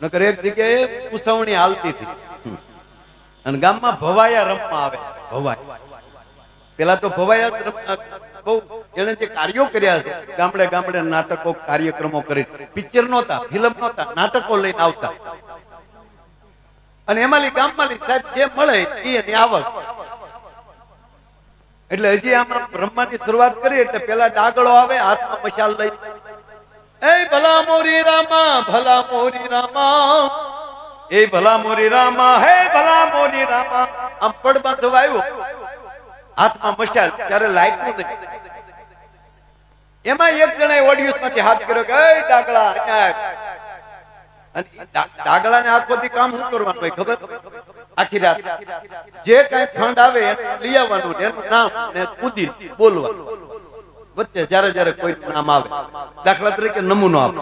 નકર એક જગ્યાએ ઉસવણી હાલતી હતી અને ગામમાં ભવાયા રમવા આવે. ભવાય પેલા તો ભવાયા બહુ એને જે કાર્યો કર્યા છે, ગામડે ગામડે નાટકો કાર્યક્રમો કરી, પિક્ચર નહોતા, ફિલ્મ નહોતા, નાટકો લઈને આવતા અને એમાંલી ગામમાંલી સાહેબ જે મળે એ એની આવક. એટલે હજી આમાં રમવાની શરૂઆત કરી એટલે પેલા ડાગળો આવે હાથમાં મશાલ લઈ, એ ભલા મોરી રામા, ભલા મોરી રામા, એ ભલા મોરી રામા, હે ભલા મોરી રામા. આમ પડ બાંધવા આવ્યો, હાથમાં મશાલ, ત્યારે લાઈટ નું નથી. એમાં એક જણાએ ઓડિયન્સ માંથી હાથ કર્યો કે એ ડાગળા અહીંયા. અને ડાગળાને આખો દી કામ શું કરવાનું હોય ખબર? આખી રાત જે કઈ ફંડ આવે લઈ આવવાનું, એનું નામ ને કુદી બોલવાનું વચ્ચે જ્યારે જ્યારે કોઈ નામ આવે. દાખલા તરીકે નમૂનો આપો.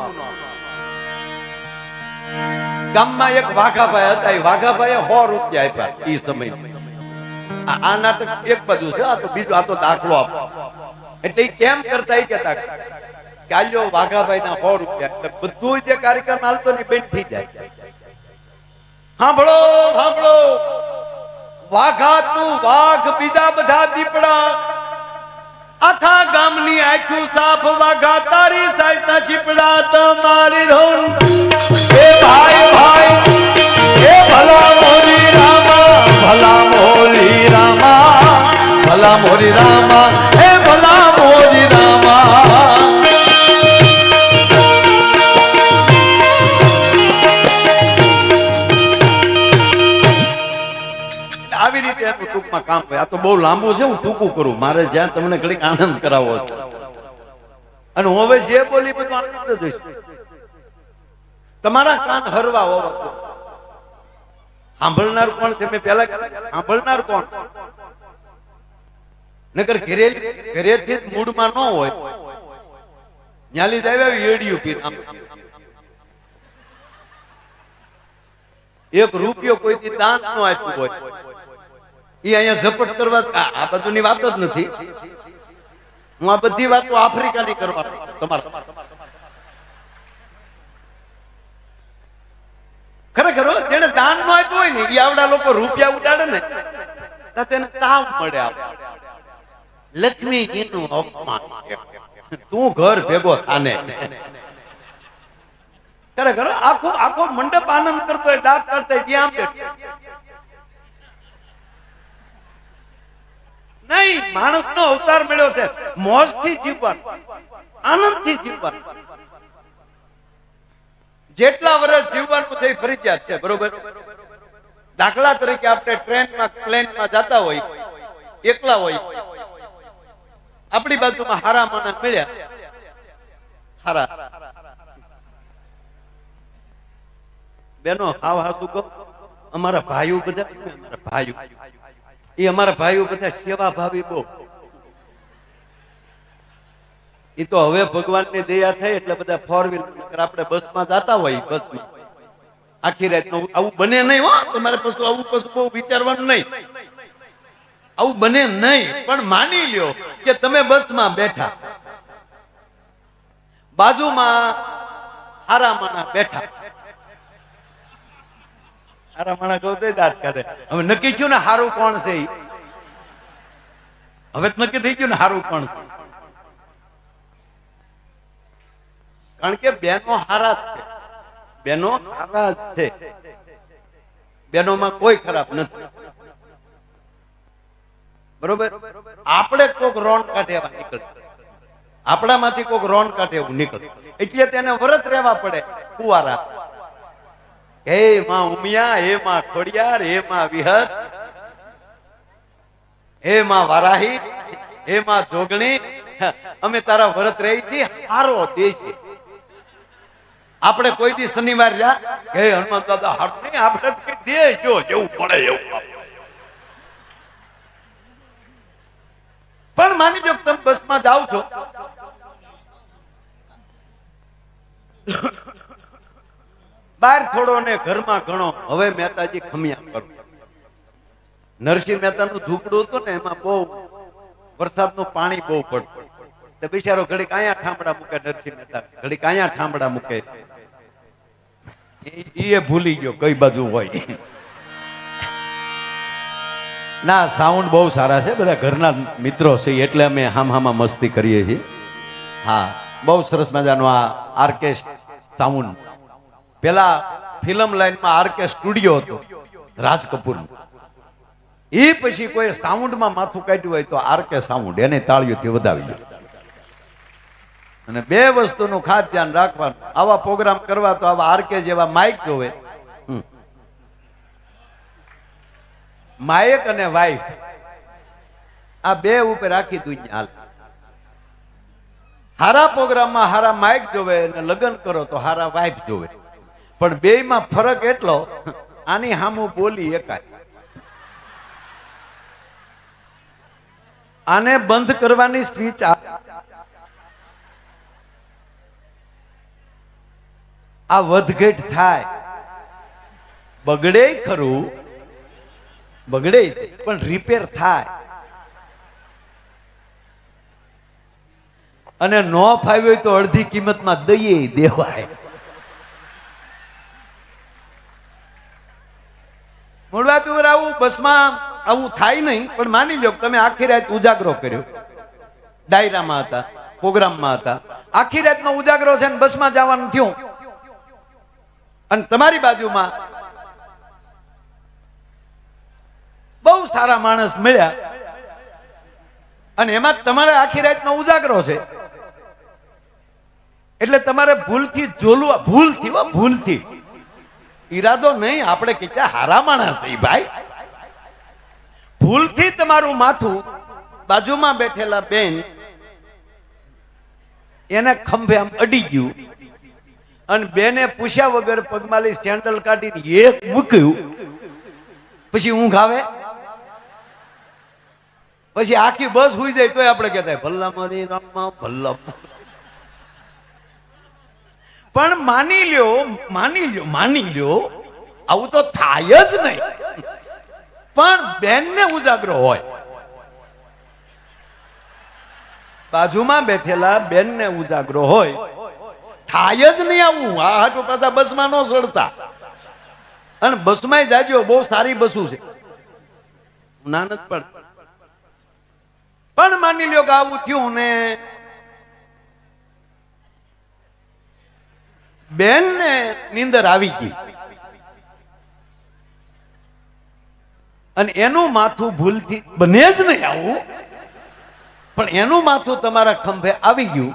ગામમાં એક વાઘાભાઈ હતા, એ વાઘાભાઈએ 100 રૂપિયા આપ્યા એ સમય. આ નાટક એક બાજુ છે, આ તો બીજું, આ તો દાખલો આપો. એટલે એ કેમ કરતા એ કહેતા કે આલ્યો વાઘાભાઈ ના 100 રૂપિયા, એટલે બધું જે કાર્યક્રમ હાલતો ને બેન થઈ જાય. સાંભળો સાંભળો, વાઘા તું વાઘ, બીજા બધા દીપડા, આખા ગામની આંખું સાફ, વાઘા તારી સાઈડ ના ચીપડા, તમારી ધોન એ ભાઈ ભાઈ, એ ભલા મોરી રામા, ભલા મોરી રામા, ભલા મોરી રામા, એ ભલા મોરી રામા. આવી રીતે એનું ટૂંકમાં કામ હોય. આ તો બહુ લાંબુ છે, હું ટૂંકું કરું, મારે જ્યાં તમને ઘડીક આનંદ કરાવો છે. અને હું હવે જે બોલી બધું આનંદ જ છે. તમારા કાન હરવા હોવા તો સાંભળનાર કોણ છે? મેં પેલા સાંભળનાર કોણ? નકર ઘરેથી મૂડમાં ન હોય, ન્યાલી જ આવ્યા એડિયું પીર. એક રૂપિયો કોઈથી દાન ન આપ્યું હોય, એ અહીંયા ઝપટ કરવા. આ બધુંની વાત જ નથી, હું આ બધી વાતો આફ્રિકાની કરવાનો. તમારા ખરેખર જેને દાન નો આપ્યું હોય ને એ આવડા લોકો રૂપિયા ઉડાડે ને તો તેને તાવ મળે. લક્ષ્મીજીનું અપમાન, તું ઘર ભેગો થાને. ખરેખર આખો આખો મંડપ આનંદ કરતો હોય, દાંત કાઢતા હોય, ત્યાં બેઠો નહીં. માણસ નો અવતાર મળ્યો છે મોજ થી જીવવાનું, આનંદ થી જીવવાનું. જેટલા વર્ષ જીવવાનું છે એ ફરજિયાત છે, બરોબર? દાખલા તરીકે આપણે ટ્રેનમાં પ્લેનમાં જતા હોય, એકલા હોય, આપણી બાજુમાં હારા માણસ મળ્યા, હારા બેનો, હાવ હાસુ કહો, અમારા ભાઈઓ બધા, અમારા ભાઈઓ, એ અમારા ભાઈઓ બધા સેવા ભાવી બહુ. એ તો હવે ભગવાનની દયા થઈ એટલે બધા 4 વ્હીલર, આપણે બસમાં જતા હોય, બસમાં આખી રાત આવું બને નહીં. હો, તમારે પછી આવું પછી બહુ વિચારવાનું નહીં, આવું બને નહીં. પણ માની લ્યો કે તમે બસમાં બેઠા, બાજુમાં હારા માણા બેઠા. હારા માણા કહું તો દાંત કાઢે. હવે નક્કી થયું ને હારું કોણ છે? હવે નક્કી થઈ ગયું ને હારું કોણ છે? કારણ કે બેનો હારા જ છે, બેનો હારા જ છે, બેનોમાં કોઈ ખરાબ નથી, બરોબર? આપણે કોક રોન કાઢે એવા નીકળે, આપણામાંથી કોક રોન કાઢે એવું નીકળે, એટલે તેને વ્રત રહેવા પડે. કુવારા, હે માં ઉમિયા, હે માં ખોડિયાર, હે માં વિહત, હે માં વારાહી, હે માં જોગણી, અમે તારા વ્રત રહી છીએ, હારો દેશ. આપણે કોઈ દી શનિવાર જા હે હનુમાન દાદા હાથ નહીં, આપણે દે જો જેવું પડે એવું. પણ માની જો તમે બસમાં જાઓ છો, બહાર થોડો ને ઘરમાં ઘણો. હવે મહેતાજી ખમિયા કરો, નરસિંહ મહેતાનું ઝૂંપડું હતું ને, એમાં બહુ વરસાદનું પાણી બહુ પડતું. તો બિચારો ઘડીક અહીંયા ઠામડા મૂકે, નરસિંહ મહેતા ઘડીક અહીંયા ઠામડા મૂકે. એ ભૂલી ગયો કઈ બાજુ હોય. ના, સાઉન્ડ બહુ સારા છે, બધા ઘરના મિત્રો છે એટલે અમે હામાં મસ્તી કરીએ છીએ. હા, બહુ સરસ મજાનો આ આરકે સાઉન્ડ. પેલા ફિલ્મ લાઈનમાં આરકે સ્ટુડિયો હતો રાજ કપૂર. એ પછી કોઈ સાઉન્ડમાં માથું કાઢ્યું હોય તો આરકે સાઉન્ડ, એને તાળીઓથી વધાવી દે. અને બે વસ્તુનું ખાસ ધ્યાન રાખવાનું, આવા પ્રોગ્રામ કરવા તો આવા આરકે જેવા માઇક જોવે. માયક અને વાઇફ આ બે ઉપર રાખી દુનિયા હાલ. હારા પ્રોગ્રામમાં હારા માઇક જોવે અને લગ્ન કરો તો હારા વાઇફ જોવે. પણ બેયમાં ફરક એટલો, આની સામું બોલી એકાય. આને બંધ કરવાની સ્વિચ આ વધઘટ થાય, બગડે ખરું, બગડે પણ રિપેર થાય. અને નો ફાવ્યો હોય તો અડધી કિંમતમાં દઈએ દેવાય. મૂળ વાત ઉપર આવું બસમાં આવું થાય નહીં, પણ માની લો તમે આખી રાત ઉજાગરો કર્યો, ડાયરામાં હતા, પ્રોગ્રામમાં હતા, આખી રાતનો ઉજાગરો છે ને બસમાં જવાનું થયું, અને તમારી બાજુમાં બહુ સારા માણસ મળ્યા અને એમાં તમારે આખી રાતનો ઉજાગરો છે, એટલે તમારે ભૂલથી જોલવા, ભૂલથી ઈરાદો નહીં, આપણે કેટલા હારા માણસ છે ભાઈ, ભૂલથી તમારું માથું બાજુમાં બેઠેલા બેન એને ખંભે આમ અડી ગયું અને બેને પૂછ્યા વગર પગમાલી સેન્ડલ કાઢીને એક મૂક્યું, પછી ઊંઘ આવે, પછી આખી બસ હુઈ જાય તોય આપણે કહેતા ભલ્લામાંથી રામમાં ભલ્લા. પણ માની લ્યો આવું તો થાય જ નહીં. પણ બેનને ઉજાગરો હોય, બાજુમાં બેઠેલા બેનને ઉજાગરો હોય, થાય જ નહીં આવું. આ હાટો પાછા બસમાં ન ચડતા, અને બસમાં જાજો, બહુ સારી બસો છે, ના નથી પડતી. પણ માની લ્યો કે આવું થયું ને બેન ને નીંદર આવી ગઈ અને એનું માથું ભૂલથી, બને જ નહીં આવું, પણ એનું માથું તમારા ખંભે આવી ગયું,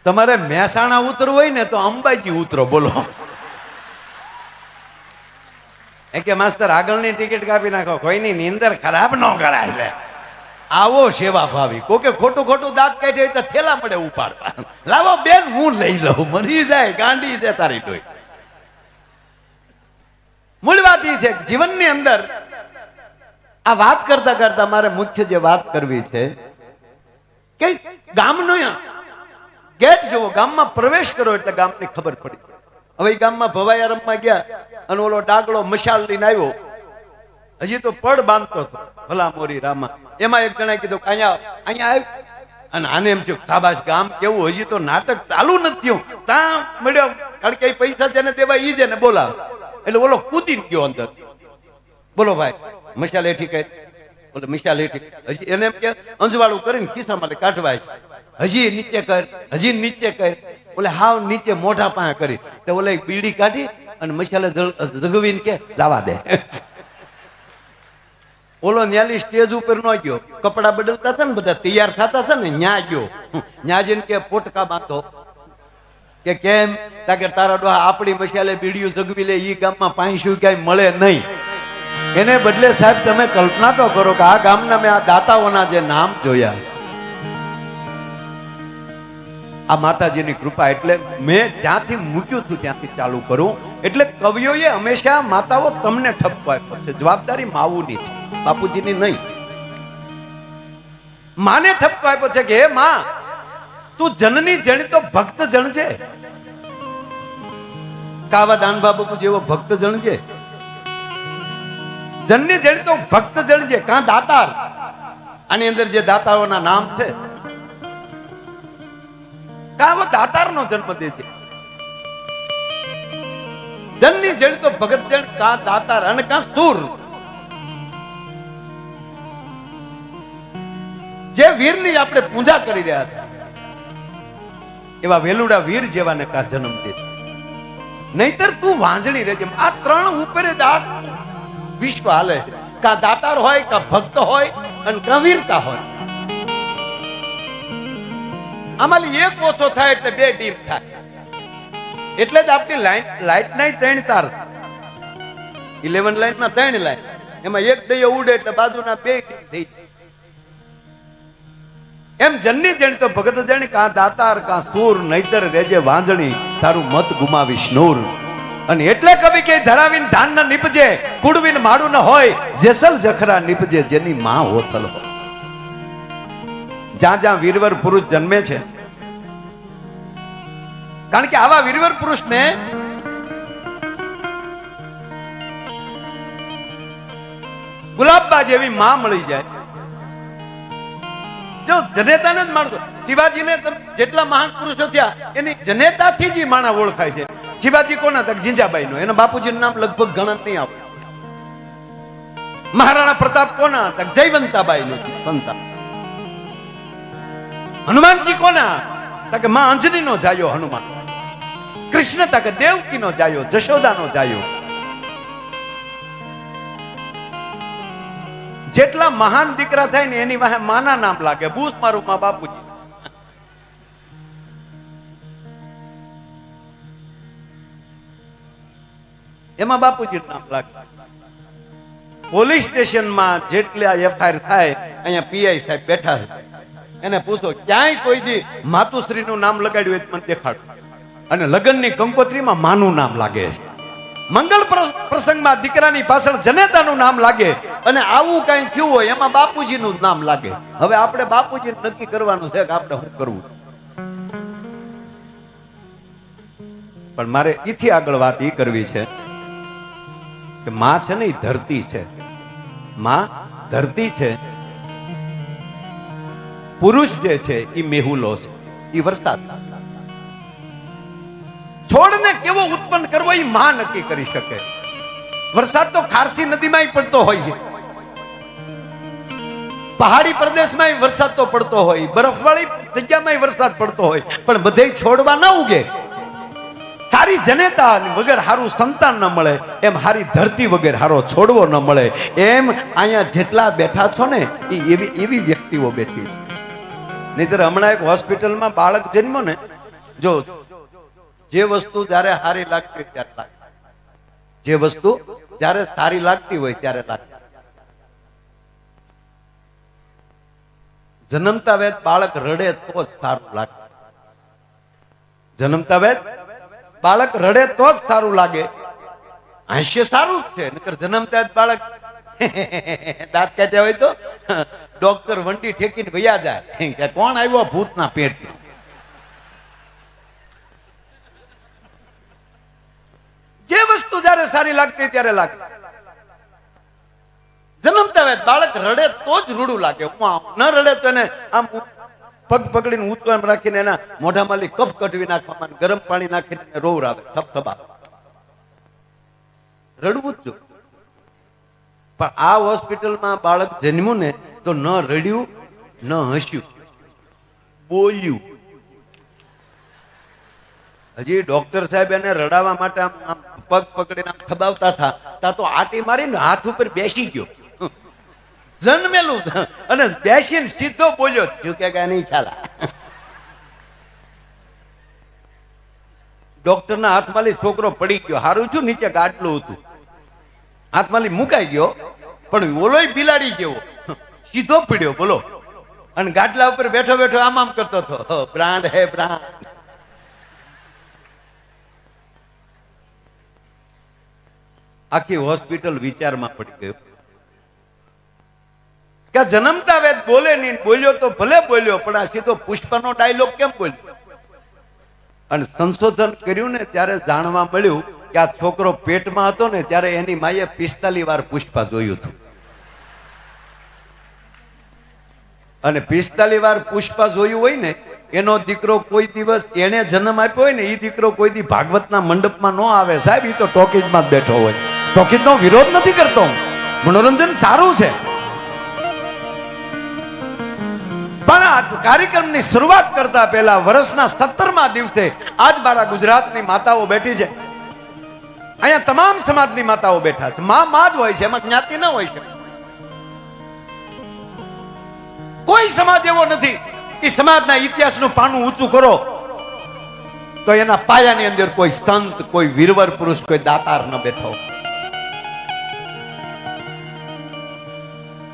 તમારે મહેસાણા ઉતરવું હોય ને તો અંબાજી ઉતરો. બોલો એ કે માસ્તર આગળની ટિકિટ કાપી નાખો, કોઈની નીંદર ખરાબ ન કરાય. એટલે આવો સેવા ભાવી. કોકે ખોટું દાંત કાઢે તો થેલા પડે ઉપાડવા, લાવો બેન હું લઈ લઉં, મરી જાય, ગાંડી છે તારી ડોઈ. મૂળ વાત એ છે જીવનની અંદર આ વાત કરતા કરતા મારે મુખ્ય જે વાત કરવી છે કે ગામનો ગેટ જોવો, ગામમાં પ્રવેશ કરો એટલે ગામની ખબર પડી. હવે ગામમાં ભવાયા રમવા ગયા અને ઓલો ડાગલો મશાલ લઈને આવ્યો, હજી તો પડ બાંધતો હતો, ભલા મોરી રામા. એમાં એક જણાએ કીધું અહીંયા આવ, અને આને એમ થયું સાબાશ, ગામ કેવું, હજી તો નાટક ચાલુ નથી થયું, ત્યાં મળ્યો, કારણ કે પૈસા જેને દેવા ઈ જ એને બોલાવે. એટલે ઓલો કૂદી ગયો અંદર. બોલો ભાઈ, મશાલ હેઠી કઈ, બોલે મશાલ હેઠી. હજી એને એમ કે અંજવાળું કરીને ખિસ્સામાં કાઢવાય, હજી નીચે કર, હજી નીચે કર. ઓલે હાવ નીચે મોઢા પાસે કરી તો ઓલે બીડી કાઢી અને મસાલે જગવીને કે જવા દે. ઓલો ન્યાલી સ્ટેજ ઉપર નો ગયો, કપડા બદલતા હતા ને બધા તૈયાર થતા હતા ને, ન્યા ગયો, ન્યા જઈને કે પોટકા બાંધો, કે કેમ, તાકે તારા ડોહા આપણી મસાલે બીડીયું જગવી લે, ઈ ગામમાં પાંચશું ક્યાંય મળે નહીં. એને બદલે સાહેબ તમે કલ્પના તો કરો કે આ ગામના મેં આ દાતાઓના જે નામ જોયા, આ માતાજીની કૃપા. એટલે મેં જ્યાંથી મૂક્યું હતું ત્યાંથી ચાલુ કરું. એટલે કવિઓએ હંમેશા માતાઓ તમને ઠપકો આપ્યો છે, જવાબદારી માવુની છે, બાપુજીની નહીં. માને ઠપકો આપ્યો છે કે હે માં, તું જનની જણી તો ભક્ત જણજે. કાવા દાન બાબુ જેવો ભક્ત જણજે, જનની જણી તો ભક્ત જણજે. કાં દાતાર, આની અંદર જે દાતાઓના નામ છે કાવો દાતારનો જન્મ દે છે. જનની જણ તો ભગત જણ કા દાતાર અને કા સુર. જે વીરની આપણે પૂજા કરી રહ્યા હતા એવા વેલુડા વીર જેવાને કા જન્મ દે. નહીતર તું વાંજણી રહેજે. આ ત્રણ ઉપર જ આ વિશ્વ હાલે. કા દાતાર હોય, કા ભક્ત હોય અને કા વીરતા હોય. આમાંથી એક ઓછો થાય એટલે બે ડીમ થાય. એટલે જ આપણી લાઈટ ના 3 તાર છે. 11 લાઈન માં 3 લાઈન, એમાં એક દયો ઉડે એટલે બાજુના 2 ડીમ થઈ જાય. એમ જનની જણ તો ભગત જણ કા દાતાર કા સૂર, નહીતર રેજે વાંજણી તારું મત ગુમાવીશ નૂર. અને એટલે કવિ કે ધરાવીન ધાન ન નીપજે, કુડવીન માડું ન હોય, જેસલ જખરા નીપજે જેની માં હોથલ હોય. જ્યાં જ્યાં વીરવર પુરુષ જન્મે છે, કારણ કે આવા વીરવર પુરુષને ગુલાબબા જેવી માં મળી જાય. જો જનેતાને જ માણસો, શિવાજીને જેટલા મહાન પુરુષો થયા એની જનેતાથી જ માણા ઓળખાય છે. શિવાજી કોના તક જીંજાબાઈ નો, એના બાપુજીનું નામ લગભગ ગણત નહીં આવે. મહારાણા પ્રતાપ કોના તક જયવંતાબાઈ નું સંતાન. હનુમાનજી કોના તક માં અંજની નો જાયો હનુમાન. કૃષ્ણ તક દેવકી નો જાયો, જશોદા નો જાયો. જેટલા મહાન દીકરા થાય ને એની વાહે માના નામ લાગે. બૂસ મારું માં બાપુજી. એમાં બાપુજી નામ લાગે. પોલીસ સ્ટેશનમાં જેટલા એફઆઈઆર થાય, અહીંયા પીઆઈ સાહેબ બેઠા છે, એને પૂછો ક્યાંય કોઈ દી માતુશ્રી નું નામ લગાડ્યું હોય મને દેખાડો. અને લગ્નની કંકોત્રીમાં માનું નામ લાગે છે. મંગલ પ્રસંગમાં દીકરાની પાછળ જનેતાનું નામ લાગે. અને આવું કઈ થયું હોય એમાં બાપુજીનું નામ લાગે. હવે આપણે બાપુજી નક્કી કરવાનું છે કે આપણે શું કરવું. પણ મારે એથી આગળ વાત એ કરવી છે કે માં છે ને એ ધરતી છે. માં ધરતી છે. પુરુષ જે છે એ મેહુલો છે, એ વરસાદ છે. છોડને કેવો ઉત્પન્ન કરવો એ માં નક્કી કરી શકે. વરસાદ તો ખારસી નદીમાં પડતો હોય છે, પહાડી પ્રદેશમાં વરસાદ તો પડતો હોય, બરફવાળી જગ્યામાં વરસાદ પડતો હોય, પણ બધે છોડવા ના ઉગે. સારી જનેતા વગર હારું સંતાન ન મળે, એમ હારી ધરતી વગર હારો છોડવો ન મળે. એમ અહીંયા જેટલા બેઠા છો ને એ એવી વ્યક્તિઓ બેઠી છે. નહીતર હમણાં એક હોસ્પિટલમાં બાળક જન્મો ને, જો જે વસ્તુ જ્યારે સારી લાગતી હોય ત્યારે લાગે, જે વસ્તુ જ્યારે સારી લાગતી હોય ત્યારે લાગે. જન્મતા વેદ બાળક રડે તો જ સારું લાગે. જન્મતા વેદ બાળક રડે તો જ સારું લાગે. હાસ્ય સારું જ છે, નકર જન્મતા જ બાળક દાંત કાઢ્યા હોય તો ડોક્ટર વંટી ઠેકીને વયા જાય કે કોણ આવ્યો ભૂતના પેટમાં. જે વસ્તુ જ્યારે સારી લાગતી ત્યારે લાગે. જન્મતા વેદ બાળક રડે તો જ રૂડું લાગે. ન રડે તો એને આમ પગ પકડીને ઊંચવામ રાખીને એના મોઢામાં કફ કઢવી નાખવામાં, ગરમ પાણી નાખીને રોવરાવે, થપથપા. રડવું જ જો. પણ આ હોસ્પિટલમાં બાળક જન્મ્યું ને તો ન રડ્યું ન હસ્યું, બોલ્યું. હજી ડોક્ટર સાહેબ એને રડાવવા માટે આમ પગ પકડીને આમ થબાવતા હતા, તા તો આટી મારીને હાથ ઉપર બેસી ગયો. જન્મેલું અને બેસીને સીધો બોલ્યો, ઝુકેગા નહીં ચાલા. ડોક્ટરના હાથમાંથી છોકરો પડી ગયો. હારું છું નીચે ગાટલું હતું, હાથમાંથી મુકાઈ ગયો, પણ ઓલોય બિલાડી જેવો સીધો પડ્યો. બોલો. અને ગાટલા ઉપર બેઠો બેઠો આમ આમ કરતો હતો, બ્રાન્ડ હે બ્રાન્ડ. આખી હોસ્પિટલ વિચારમાં પડી ગયો કે જન્મતા વેદ બોલે નહીં. બોલ્યો તો ભલે બોલ્યો, પણ આ સીધો પુષ્પનો ડાયલોગ કેમ બોલ્યો? અને સંશોધન કર્યું ને ત્યારે જાણવા મળ્યું કે આ છોકરો પેટમાં હતો ને ત્યારે એની માએ 45 વાર પુષ્પા જોયું હતું. અને 45 વાર પુષ્પા જોયું હોય ને એનો દીકરો કોઈ દિવસ એને જન્મ આપ્યો હોય ને એ દીકરો કોઈ દી ભાગવતના મંડપમાં ન આવે સાહેબ, એ તો ટોકીજમાં જ બેઠો હોય. ટોકીજનો વિરોધ નથી કરતો, મનોરંજન સારું છે, પણ આ કાર્યક્રમની શરૂઆત કરતા પહેલા વર્ષના 17મા દિવસે આજ મારા ગુજરાતની માતાઓ બેઠી છે, અહીંયા તમામ સમાજની માતાઓ બેઠા છે. માં જ હોય છે, એમાં જ્ઞાતિ ન હોય છે. કોઈ સમાજ એવો નથી કે સમાજના ઇતિહાસનું પાનું ઊંચું કરો તો એના પાયાની અંદર કોઈ સંત, કોઈ વીરવર પુરુષ, કોઈ દાતાર ન બેઠો.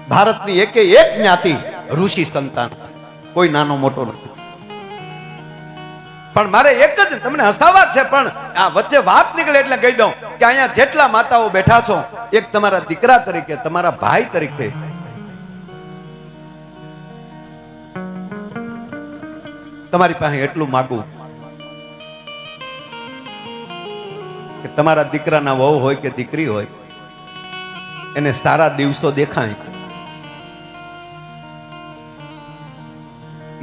ભારતની એકે એક જ્ઞાતિ ઋષિ સંતાન, કોઈ નાનો મોટો નથી. પણ મારે એક જ તમને હસાવા છે, પણ આ વચ્ચે વાત નીકળે એટલે કહી દઉં કે અહીંયા જેટલા માતાઓ બેઠા છો, એક તમારા દીકરા તરીકે, તમારા ભાઈ તરીકે તમારી પાસે એટલું માગું કે તમારા દીકરાના વહુ હોય કે દીકરી હોય, એને સારા દિવસો દેખાય.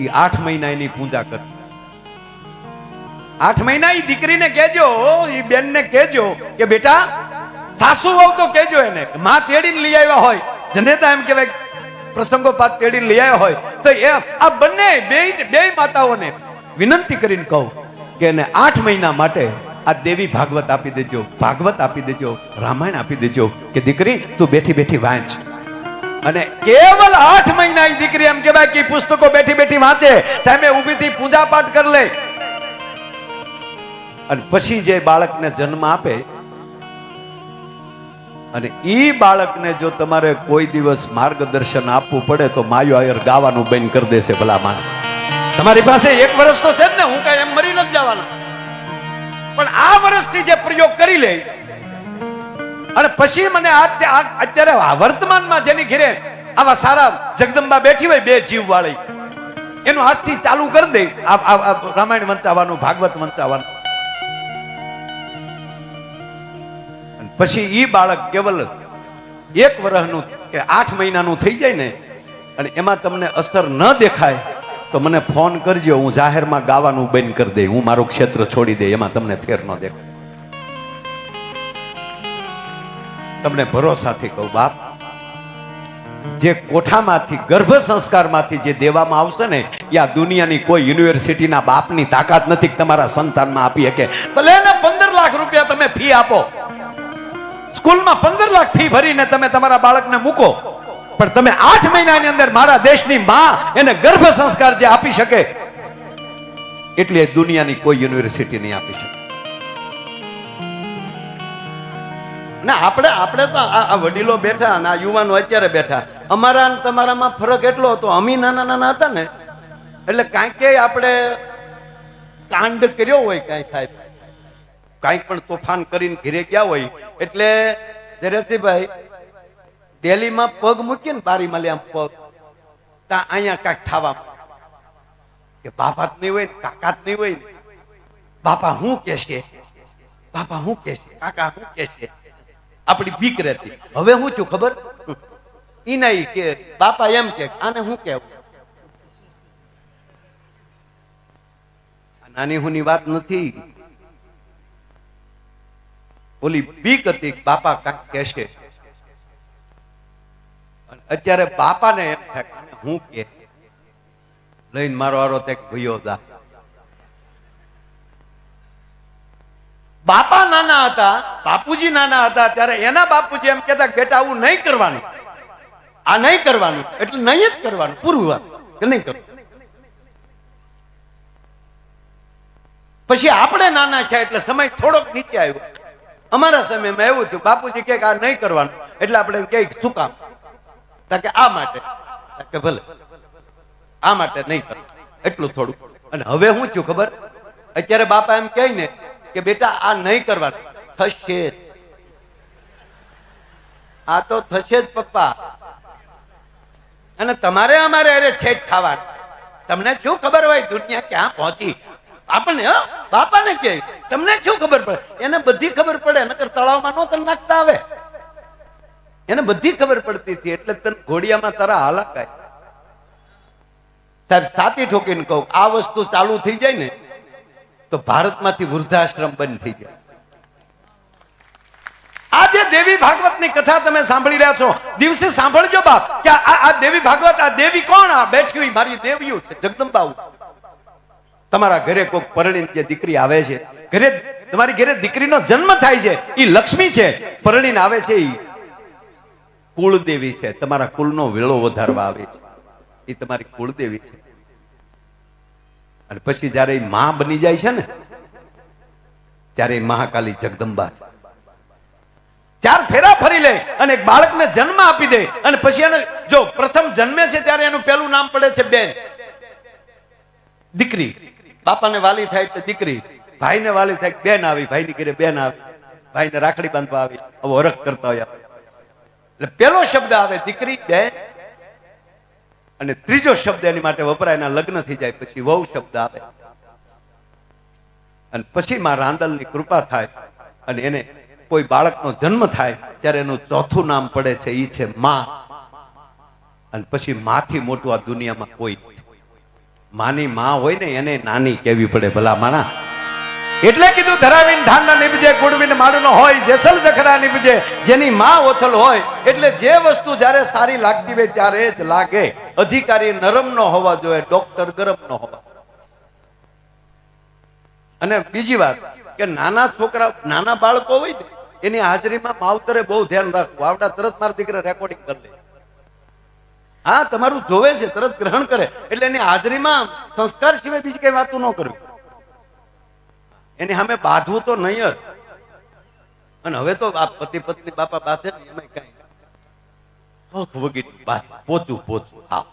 એ 8 મહિના એની પૂજા કર. 8 મહિના એ દીકરીને કહેજો, એ બેનને કહેજો કે બેટા સાસુ વહુ તો કહેજો એને, માં તેડીને લઈ આવ્યા હોય, જનેતા એમ કહેવાય પ્રસંગોપાત તેડીને લઈ આવ્યા હોય, તો એ આ બંને બે માતાઓને વિનંતી કરીને કહું કે એને 8 મહિના માટે આ દેવી ભાગવત આપી દેજો, ભાગવત આપી દેજો, રામાયણ આપી દેજો કે દીકરી તું બેઠી બેઠી વાંચ. અને કેવલ 8 મહિના એ દીકરી એમ કહેવાય કે પુસ્તકો બેઠી બેઠી વાંચે, તમે ઊભીથી પૂજા પાઠ કરી લે, અને પછી જે બાળકને જન્મ આપે, અને ઈ બાળકને જો તમારે કોઈ દિવસ માર્ગદર્શન આપવું પડે તો માયો આયર ગાવાનું બંધ કરી દેશે. ભલા માન તમારી પાસે 1 વર્ષ તો છે જ ને, હું કઈ એમ મરી નથી જવાના, પણ આ વર્ષથી જે પ્રયોગ કરી લે, અને પછી મને અત્યારે વર્તમાનમાં જેની ઘરે આવા સારા જગદંબા બેઠી હોય, 2 જીવ વાળી, એનું આજથી ચાલુ કરી દે રામાયણ વંચાવાનું, ભાગવત વંચાવાનું. પછી ઈ બાળક કેવલ 1 વર્ષનું કે 8 મહિનાનું થઈ જાય ને, અને એમાં તમને અસર ન દેખાય તો મને ફોન કરજો, હું જાહેરમાં ગાવાનું બંધ કરી દે, હું મારું ક્ષેત્ર છોડી દે, એમાં તમને ફેર ન દેખાય. તમને ભરોસાથી કહું બાપ, જે કોઠામાંથી ગર્ભ સંસ્કારમાંથી જે દેવામાં આવશે ને, એ આ દુનિયાની કોઈ યુનિવર્સિટીના બાપની તાકાત નથી કે તમારા સંતાનમાં આપી શકે. ભલે ને 15 લાખ રૂપિયા તમે ફી આપો, સ્કૂલમાં 15 લાખ ફી ભરીને તમે તમારા બાળકને મૂકો, પણ તમે 8 મહિનાની અંદર મારા દેશની માં એને ગર્ભ સંસ્કાર જે આપી શકે, એટલે દુનિયાની કોઈ યુનિવર્સિટી નહીં આપી શકે. ના આપણે તો આ વડીલો બેઠા અને આ યુવાનો અત્યારે બેઠા, અમારા અને તમારામાં ફરક એટલો હતો, અમે નાના નાના હતા ને એટલે કાંઈક આપણે કાંડ કર્યો હોય, કાંઈ સાહેબ કાંઈક પણ તોફાન કરીને ઘરે ગયા હોય, એટલે જરેશભાઈ દિલ્હીમાં પગ મૂકીને બારીમાં લે આમ પગ, ત્યાં અહીંયા કાંઈક થવા કે બાપા જ નહીં હોય ને, કાકા જ નહીં હોય ને, બાપા હું કહેશે, બાપા હું કહેશે, કાકા હું કહેશે, આપણી બીક રહેતી. હવે હું છું ખબર, ઈ નહીં કે બાપા એમ કે આને હું કેવું, નાની હુની વાત નથી, ઓલી બીક હતી બાપા કાંઈક કહેશે. અત્યારે બાપાને એમ થાય હું કે લઈને મારો આરો તે ભયો દા. બાપા નાના હતા, બાપુજી નાના હતા, ત્યારે એના બાપુજી એમ કહેતા બેટા આવું નહીં કરવાનું, આ નહીં કરવાનું, એટલે નહીં જ કરવાનું, પૂરું વાત કે નહીં કરવું. પછી આપણે નાના છે એટલે સમય થોડોક નીચે આવ્યો. અમારા સમયમાં એવું થયું, બાપુજી કે આ નહીં કરવાનું, એટલે આપણે કે શું કામ, કે આ માટે, કે ભલે આ માટે નહીં કરવું, એટલું થોડું. અને હવે શું થયું ખબર, અત્યારે બાપા એમ કહે ને કે બેટા આ નહીં કરવાનું, થશે જ, આ તો થશે જ પપ્પા, અને તમારે અમારે અરે છે જ ખાવાનું. તમને શું ખબર હોય દુનિયા ક્યાં પહોંચી, આપણને બાપાને કે તમને શું ખબર પડે, એને બધી ખબર પડે, નકર તળાવમાં નો તને નાખતા આવે, એને બધી ખબર પડતી હતી, એટલે તને ઘોડિયામાં તારા હાલાકાય. સાહેબ સાતી ઠોકીને કહું, આ વસ્તુ ચાલુ થઈ જાય ને તો ભારતમાંથી વૃદ્ધાશ્રમ બંધ થઈ જાય. આજે દેવી ભાગવતની કથા તમે સાંભળી રહ્યા છો, દિવસે સાંભળજો બાપ કે આ દેવી ભાગવત, આ દેવી કોણ? આ બેઠી હોય મારી દેવીઓ છે, જગદંબા. તમારા ઘરે કોઈક પરણીને જે દીકરી આવે છે, ઘરે તમારી ઘરે દીકરીનો જન્મ થાય છે, એ લક્ષ્મી છે. પરણીને આવે છે એ કુળદેવી છે, તમારા કુળનો વેળો વધારવા આવે છે, એ તમારી કુળદેવી છે. અને પછી જયારે એ માં બની જાય છે ને, ત્યારે મહાકાલી જગદંબા છે. 4 ફેરા ફરી લે અને એક બાળકને જન્મ આપી દે. અને પછી એને જો પ્રથમ જન્મે છે ત્યારે એનું પહેલું નામ પડે છે બેન, દીકરી. બાપાને વાલી થાય એટલે દીકરી, ભાઈને વાલી થાય બેન આવી, ભાઈની ઘરે બેન આવી, ભાઈને રાખડી બાંધવા આવી, આવો હરખ કરતા હોય. એટલે પહેલો શબ્દ આવે દીકરી, બેન, અને ત્રીજો શબ્દ એની માટે વપરાય, એના લગ્ન થઈ જાય પછી વહુ શબ્દ આવે. અને પછી માં રાંદલની કૃપા થાય અને એને કોઈ બાળકનો જન્મ થાય ત્યારે એનું ચોથું નામ પડે છે, ઈ છે માં. અને પછી માથી મોટું આ દુનિયામાં કોઈ નથી. માની માં હોય ને એને નાની કેવી પડે ભલા માણા. એટલે કીધું ધરાવીને ધાનના નીપજે, ગુડવીને માડુનો હોય, જેસલ જખરા નીપજે. જેની માં ઓથલ હોય એટલે જે વસ્તુ જ્યારે સારી લાગતી હોય ત્યારે જ લાગે. અધિકારી નરમ ન હોવા જોઈએ, ડોક્ટર ગરમ ન હોવા. અને બીજી વાત કે નાના છોકરા, નાના બાળકો હોય ને એની હાજરીમાં માવતરે બહુ ધ્યાન રાખવું. આવડા તરત મારા દીકરા રેકોર્ડિંગ કરી લે, હા તમારું જોવે છે, તરત ગ્રહણ કરે. એટલે એની હાજરીમાં સંસ્કાર સિવાય બીજી કઈ વાતું ન કરવી. એની સામે બાંધવું તો નહીં જ. અને હવે તો આ પતિ પત્ની બાપા બાંધે ને એમાં કઈ વગી પોચું હા